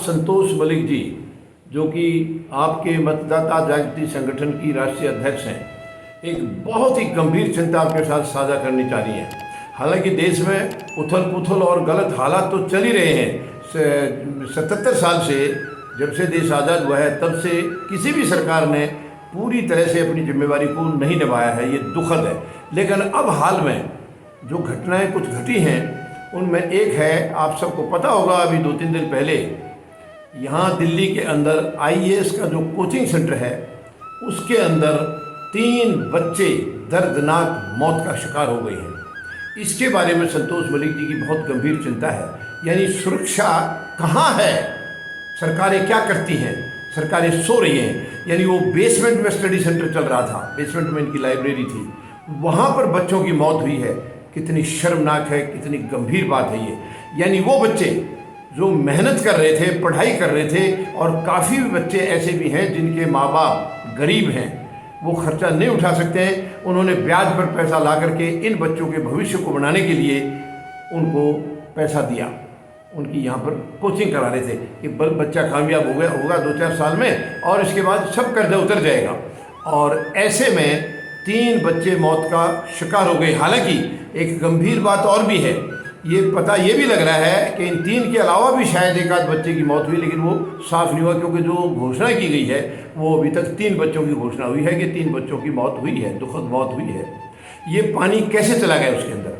संतोष मलिक जी, जो कि आपके मतदाता जागृति संगठन की राष्ट्रीय अध्यक्ष हैं, एक बहुत ही गंभीर चिंता आपके साथ साझा करनी चाह रही है। हालांकि देश में उथल पुथल और गलत हालात तो चल ही रहे हैं। 77 साल से, जब से देश आज़ाद हुआ है, तब से किसी भी सरकार ने पूरी तरह से अपनी जिम्मेवारी को नहीं निभाया है। ये दुखद है। लेकिन अब हाल में जो घटनाएं कुछ घटी हैं, उनमें एक है, आप सबको पता होगा, अभी 2-3 दिन पहले यहाँ दिल्ली के अंदर आईएएस का जो कोचिंग सेंटर है, उसके अंदर 3 बच्चे दर्दनाक मौत का शिकार हो गए हैं। इसके बारे में संतोष मलिक जी की बहुत गंभीर चिंता है। यानी सुरक्षा कहाँ है? सरकारें क्या करती हैं? सरकारें सो रही हैं। यानी वो बेसमेंट में स्टडी सेंटर चल रहा था, बेसमेंट में इनकी लाइब्रेरी थी, वहाँ पर बच्चों की मौत हुई है। कितनी शर्मनाक है, कितनी गंभीर बात है ये। यानी वो बच्चे जो मेहनत कर रहे थे, पढ़ाई कर रहे थे, और काफ़ी बच्चे ऐसे भी हैं जिनके माँ बाप गरीब हैं, वो खर्चा नहीं उठा सकते हैं, उन्होंने ब्याज पर पैसा ला करके इन बच्चों के भविष्य को बनाने के लिए उनको पैसा दिया। उनकी यहाँ पर कोचिंग करा रहे थे कि बच्चा कामयाब होगा 2-4 साल में, और इसके बाद सब कर्जा उतर जाएगा। और ऐसे में 3 बच्चे मौत का शिकार हो गए। हालांकि एक गंभीर बात और भी है, ये भी लग रहा है कि इन 3 के अलावा भी शायद एक आध बच्चे की मौत हुई, लेकिन वो साफ नहीं हुआ, क्योंकि जो घोषणा की गई है वो अभी तक 3 बच्चों की घोषणा हुई है कि 3 बच्चों की मौत हुई है, दुखद मौत हुई है। ये पानी कैसे चला गया उसके अंदर?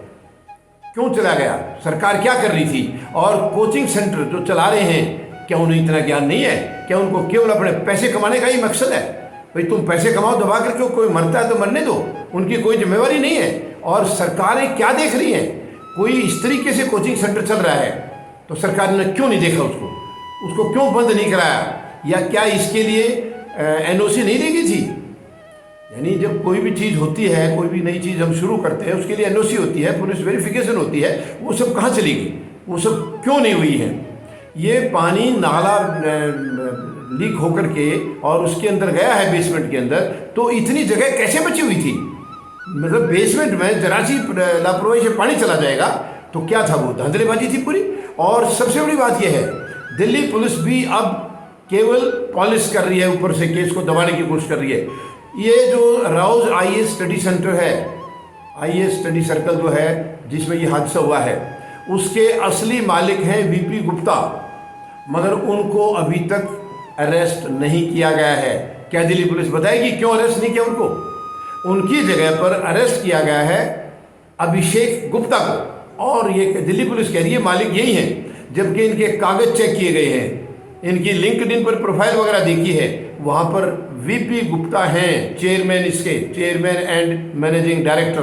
क्यों चला गया? सरकार क्या कर रही थी? और कोचिंग सेंटर जो चला रहे हैं, क्या उन्हें इतना ज्ञान नहीं है? क्या उनको केवल अपने पैसे कमाने का ही मकसद है? भाई तुम पैसे कमाओ दबा कर, क्यों? कोई मरता है तो मरने दो, उनकी कोई जिम्मेवारी नहीं है। और सरकारें क्या देख रही हैं? कोई इस तरीके से कोचिंग सेंटर चल रहा है तो सरकार ने क्यों नहीं देखा उसको क्यों बंद नहीं कराया? या क्या इसके लिए एनओसी नहीं दी गई थी? यानी जब कोई भी चीज़ होती है, कोई भी नई चीज़ हम शुरू करते हैं, उसके लिए एनओसी होती है, पुलिस वेरिफिकेशन होती है, वो सब कहाँ चली गई? वो सब क्यों नहीं हुई है? ये पानी नाला लीक होकर के और उसके अंदर गया है बेसमेंट के अंदर, तो इतनी जगह कैसे बची हुई थी? मतलब बेसमेंट में जरा सी लापरवाही से पानी चला जाएगा तो क्या था? वो धांधलेबाजी थी पूरी। और सबसे बड़ी बात यह है, दिल्ली पुलिस भी अब केवल पॉलिश कर रही है, ऊपर से केस को दबाने की कोशिश कर रही है। ये जो राउज आईएएस स्टडी सेंटर है, आईएएस स्टडी सर्कल जो है जिसमें ये हादसा हुआ है, उसके असली मालिक हैं वीपी गुप्ता, मगर उनको अभी तक अरेस्ट नहीं किया गया है। क्या दिल्ली पुलिस बताएगी क्यों अरेस्ट नहीं किया उनको? उनकी जगह पर अरेस्ट किया गया है अभिषेक गुप्ता को, और ये दिल्ली पुलिस कह रही है मालिक यही हैं, जबकि इनके कागज चेक किए गए हैं, इनकी लिंक्डइन पर प्रोफाइल वगैरह देखी है, वहाँ पर वीपी गुप्ता हैं चेयरमैन, इसके चेयरमैन एंड मैनेजिंग डायरेक्टर।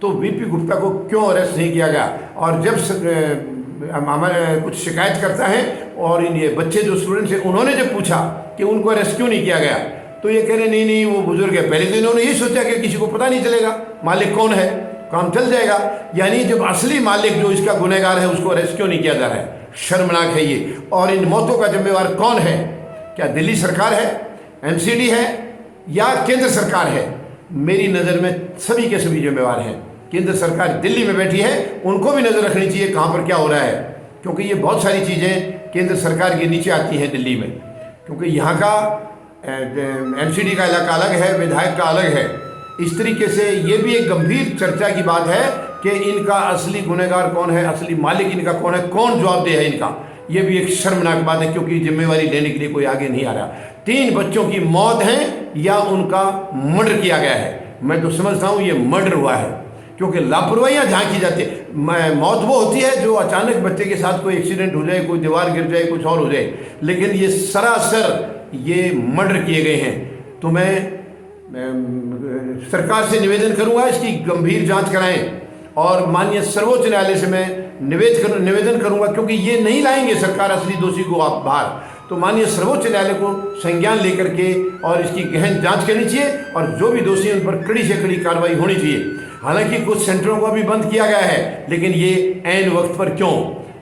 तो वीपी गुप्ता को क्यों अरेस्ट नहीं किया गया? और जब हमारे कुछ शिकायत करता है और इन ये बच्चे जो स्टूडेंट्स हैं, उन्होंने जब पूछा कि उनको अरेस्ट क्यों नहीं किया गया, तो ये कह रहे नहीं वो बुजुर्ग है। पहले तो इन्होंने ये सोचा कि किसी को पता नहीं चलेगा मालिक कौन है, काम चल जाएगा। यानी जब असली मालिक जो इसका गुनहगार है उसको अरेस्ट क्यों नहीं किया जा रहा है? शर्मनाक है ये। और इन मौतों का जिम्मेवार कौन है? क्या दिल्ली सरकार है, एमसीडी है, या केंद्र सरकार है? मेरी नज़र में सभी के सभी जिम्मेवार हैं। केंद्र सरकार दिल्ली में बैठी है, उनको भी नज़र रखनी चाहिए कहाँ पर क्या हो रहा है, क्योंकि ये बहुत सारी चीज़ें केंद्र सरकार के नीचे आती हैं दिल्ली में। क्योंकि यहाँ का एमसीडी का इलाका अलग है, विधायक का अलग है। इस तरीके से ये भी एक गंभीर चर्चा की बात है कि इनका असली गुनहगार कौन है, असली मालिक इनका कौन है, कौन जवाबदेह है इनका। ये भी एक शर्मनाक बात है, क्योंकि जिम्मेवारी लेने के लिए कोई आगे नहीं आ रहा। 3 बच्चों की मौत है या उनका मर्डर किया गया है? मैं तो समझता हूँ ये मर्डर हुआ है, क्योंकि लापरवाहियाँ जहाँ की जाती है। मौत वो होती है जो अचानक बच्चे के साथ कोई एक्सीडेंट हो जाए, कोई दीवार गिर जाए, कुछ और हो जाए, लेकिन ये सरासर ये मर्डर किए गए हैं। तो मैं सरकार से निवेदन करूंगा इसकी गंभीर जांच कराएं, और माननीय सर्वोच्च न्यायालय से मैं निवेदन करूंगा, क्योंकि ये नहीं लाएंगे सरकार असली दोषी को आप बाहर। तो माननीय सर्वोच्च न्यायालय को संज्ञान लेकर के और इसकी गहन जांच करनी चाहिए, और जो भी दोषी हैं उन पर कड़ी से कड़ी कार्रवाई होनी चाहिए। हालांकि कुछ सेंटरों को भी बंद किया गया है, लेकिन ये ऐन वक्त पर क्यों,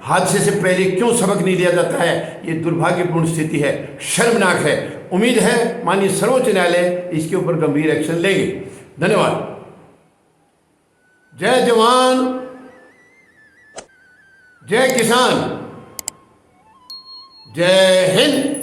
हादसे से पहले क्यों सबक नहीं लिया जाता है? ये दुर्भाग्यपूर्ण स्थिति है, शर्मनाक है। उम्मीद है माननीय सर्वोच्च न्यायालय इसके ऊपर गंभीर एक्शन लेंगे। धन्यवाद। जय जवान, जय किसान, जय हिंद।